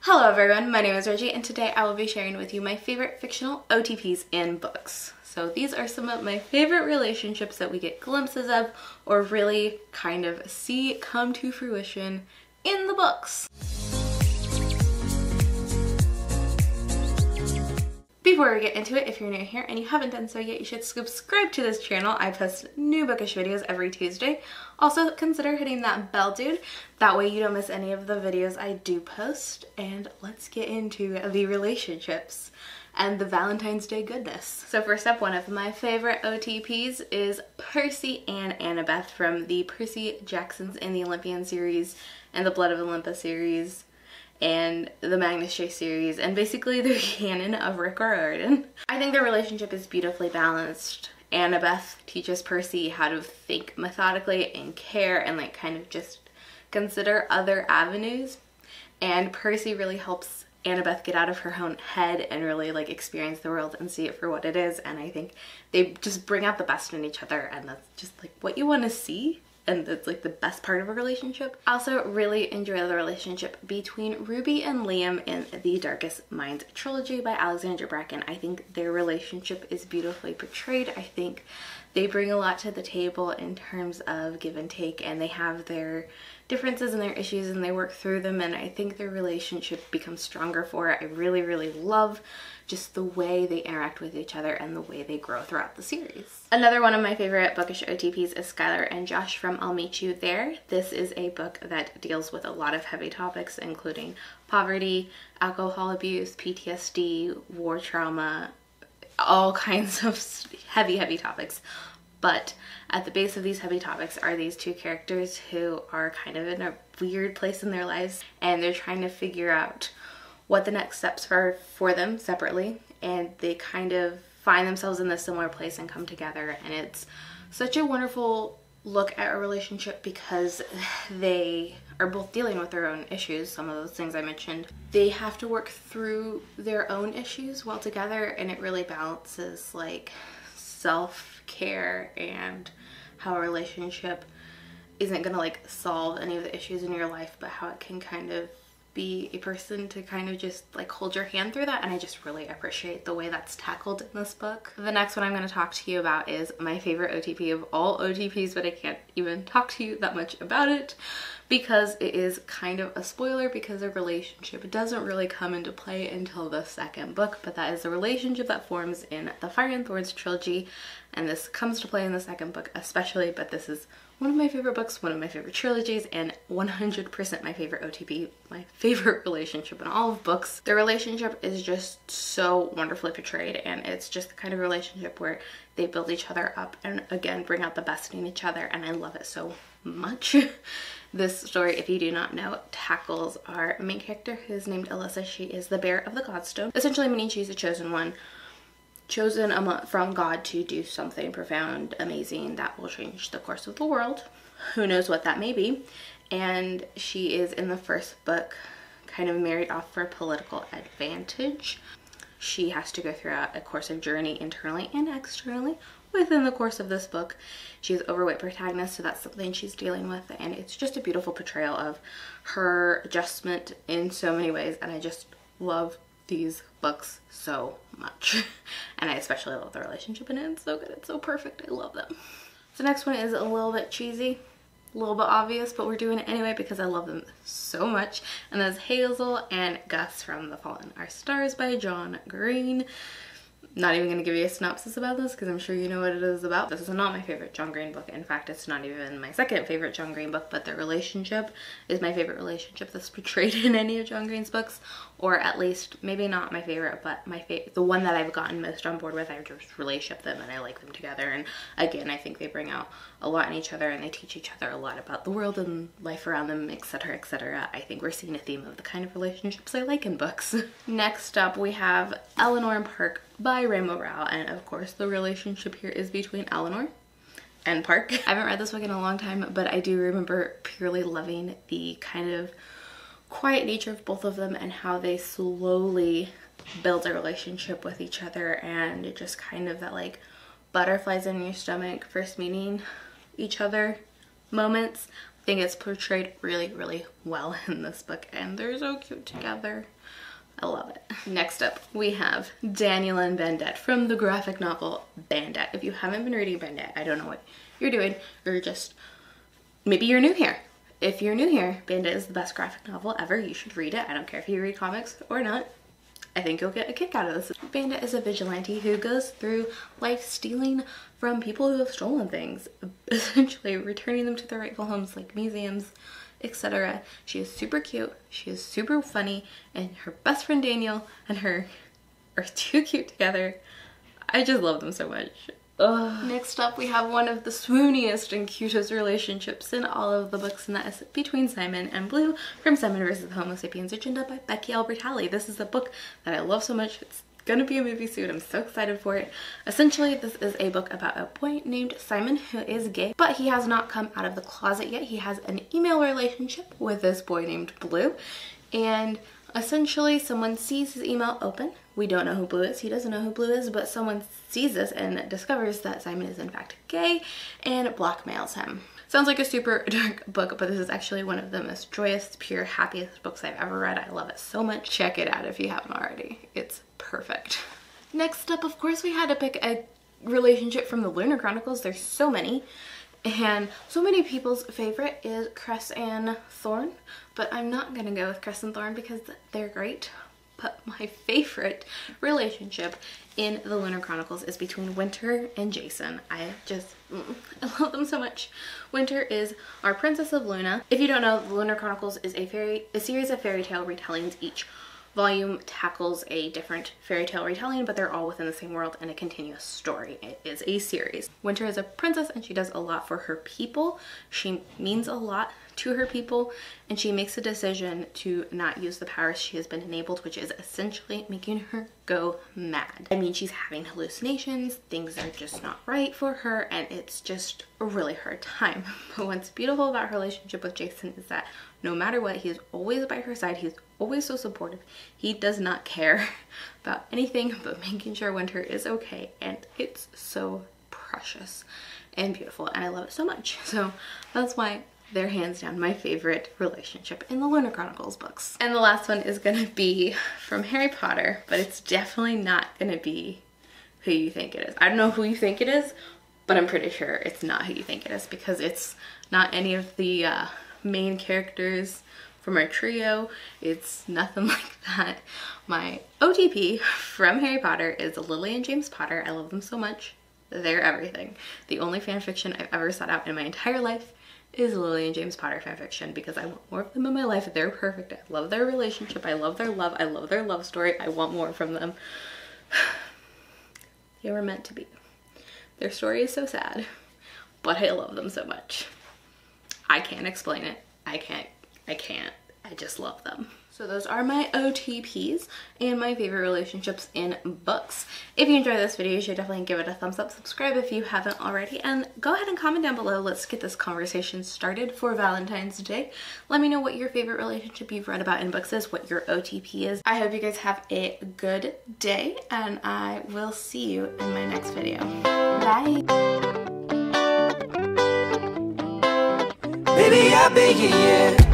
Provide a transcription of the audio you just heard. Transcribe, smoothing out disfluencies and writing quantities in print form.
Hello everyone, my name is Reggie and today I will be sharing with you my favorite fictional OTPs in books. So these are some of my favorite relationships that we get glimpses of or really kind of see come to fruition in the books. Before we get into it, if you're new here and you haven't done so yet, you should subscribe to this channel. I post new bookish videos every Tuesday. Also, consider hitting that bell, dude. That way you don't miss any of the videos I do post. And let's get into the relationships and the Valentine's Day goodness. So first up, one of my favorite OTPs is Percy and Annabeth from the Percy Jacksons in the Olympian series and the Blood of Olympus series and the Magnus Chase series, and basically the canon of Rick Riordan. I think their relationship is beautifully balanced. Annabeth teaches Percy how to think methodically and care and like kind of just consider other avenues, and Percy really helps Annabeth get out of her own head and really like experience the world and see it for what it is. And I think they just bring out the best in each other, and that's just like what you want to see. And that's like the best part of a relationship. I also really enjoy the relationship between Ruby and Liam in the Darkest Minds trilogy by Alexandra Bracken. I think their relationship is beautifully portrayed. I think they bring a lot to the table in terms of give and take, and they have their differences and their issues and they work through them, and I think their relationship becomes stronger for it. I really love just the way they interact with each other and the way they grow throughout the series. Another one of my favorite bookish OTPs is Skylar and Josh from I'll Meet You There. This is a book that deals with a lot of heavy topics, including poverty, alcohol abuse, PTSD, war trauma, all kinds of heavy topics. But at the base of these heavy topics are these two characters who are kind of in a weird place in their lives, and they're trying to figure out what the next steps are for them separately, and they kind of find themselves in this similar place and come together. And it's such a wonderful look at a relationship because they are both dealing with their own issues. Some of those things I mentioned, they have to work through their own issues while together, and it really balances like self-care and how a relationship isn't gonna like solve any of the issues in your life, but how it can kind of be a person to kind of just like hold your hand through that. And I just really appreciate the way that's tackled in this book. The next one I'm going to talk to you about is my favorite OTP of all OTPs, but I can't even talk to you that much about it because it is kind of a spoiler, because the relationship doesn't really come into play until the second book, but that is the relationship that forms in the Fire and Thorns trilogy, and this comes to play in the second book especially. But this is one of my favorite books, one of my favorite trilogies, and 100% my favorite OTP, my favorite relationship in all of books. The relationship is just so wonderfully portrayed, and it's just the kind of relationship where they build each other up and again bring out the best in each other, and I love it so much. This story, if you do not know, tackles our main character, who is named Alyssa. She is the bearer of the Godstone, essentially meaning she's the chosen one, chosen from God to do something profound, amazing, that will change the course of the world. Who knows what that may be. And she is in the first book kind of married off for political advantage. She has to go throughout a course of journey internally and externally within the course of this book. She's overweight protagonist, so that's something she's dealing with, and it's just a beautiful portrayal of her adjustment in so many ways, and I just love these books so much. And I especially love the relationship in it. It's so good, it's so perfect, I love them. The next one is a little bit cheesy, a little bit obvious, but we're doing it anyway because I love them so much, and that's Hazel and Gus from The Fault in Our Stars by John Green. Not even going to give you a synopsis about this because I'm sure you know what it is about. This is not my favorite John Green book. In fact, it's not even my second favorite John Green book, but their relationship is my favorite relationship that's portrayed in any of John Green's books, or at least maybe not my favorite, but the one that I've gotten most on board with. I just really ship them and I like them together, and again, I think they bring out a lot in each other and they teach each other a lot about the world and life around them, etc, etc. I think we're seeing a theme of the kind of relationships I like in books. Next up, we have Eleanor and Park by Rainbow Rowell, and of course the relationship here is between Eleanor and Park. I haven't read this book in a long time, but I do remember purely loving the kind of quiet nature of both of them and how they slowly build a relationship with each other, and just kind of that like butterflies in your stomach first meeting each other moments. think it's portrayed really, really well in this book, and they're so cute together. I love it. Next up, we have Daniel and Bandette from the graphic novel Bandette. If you haven't been reading Bandette, I don't know what you're doing, or just, maybe you're new here. If you're new here, Bandette is the best graphic novel ever. You should read it. I don't care if you read comics or not. I think you'll get a kick out of this. Bandette is a vigilante who goes through life stealing from people who have stolen things, essentially returning them to their rightful homes like museums, etc. She is super cute, she is super funny, and her best friend Daniel and her are too cute together. I just love them so much. Ugh. Next up, we have one of the swooniest and cutest relationships in all of the books, and that is between Simon and Blue from Simon vs. the Homo Sapiens Agenda by Becky Albertalli. This is a book that I love so much. It's gonna be a movie soon. I'm so excited for it. Essentially, this is a book about a boy named Simon who is gay, but he has not come out of the closet yet. He has an email relationship with this boy named Blue, and essentially someone sees his email open. We don't know who Blue is. He doesn't know who Blue is, but someone sees this and discovers that Simon is in fact gay and blackmails him. Sounds like a super dark book, but this is actually one of the most joyous, pure, happiest books I've ever read. I love it so much. Check it out if you haven't already. It's perfect. Next up, of course, we had to pick a relationship from the Lunar Chronicles. There's so many, and so many people's favorite is Cress and Thorn, but I'm not gonna go with Cress and Thorn because they're great. But my favorite relationship in the Lunar Chronicles is between Winter and Jason. I love them so much. Winter is our Princess of Luna. If you don't know, the Lunar Chronicles is a series of fairy tale retellings. Each volume tackles a different fairy tale retelling, but they're all within the same world and a continuous story. It is a series. Winter is a princess and she does a lot for her people. She means a lot to her people, and she makes a decision to not use the powers she has been enabled, which is essentially making her go mad. I mean, she's having hallucinations, things are just not right for her, and it's just a really hard time. But what's beautiful about her relationship with Jason is that no matter what, he's always by her side. He's always so supportive. He does not care about anything but making sure Winter is okay, and it's so precious and beautiful, and I love it so much. So that's why they're hands down my favorite relationship in the Lunar Chronicles books. And the last one is gonna be from Harry Potter, but it's definitely not gonna be who you think it is. I don't know who you think it is, but I'm pretty sure it's not who you think it is, because it's not any of the main characters from our trio. It's nothing like that. My OTP from Harry Potter is Lily and James Potter. I love them so much. They're everything. The only fan fiction I've ever sought out in my entire life is Lily and James Potter fanfiction, because I want more of them in my life. They're perfect. I love their relationship. I love their love. I love their love story. I want more from them. They were meant to be. Their story is so sad, but I love them so much. I can't explain it. I can't. I just love them. So those are my OTPs and my favorite relationships in books. If you enjoyed this video, you should definitely give it a thumbs up, subscribe if you haven't already, and go ahead and comment down below. Let's get this conversation started for Valentine's Day. Let me know what your favorite relationship you've read about in books is, what your OTP is. I hope you guys have a good day, and I will see you in my next video. Bye! Baby, I beg you, yeah.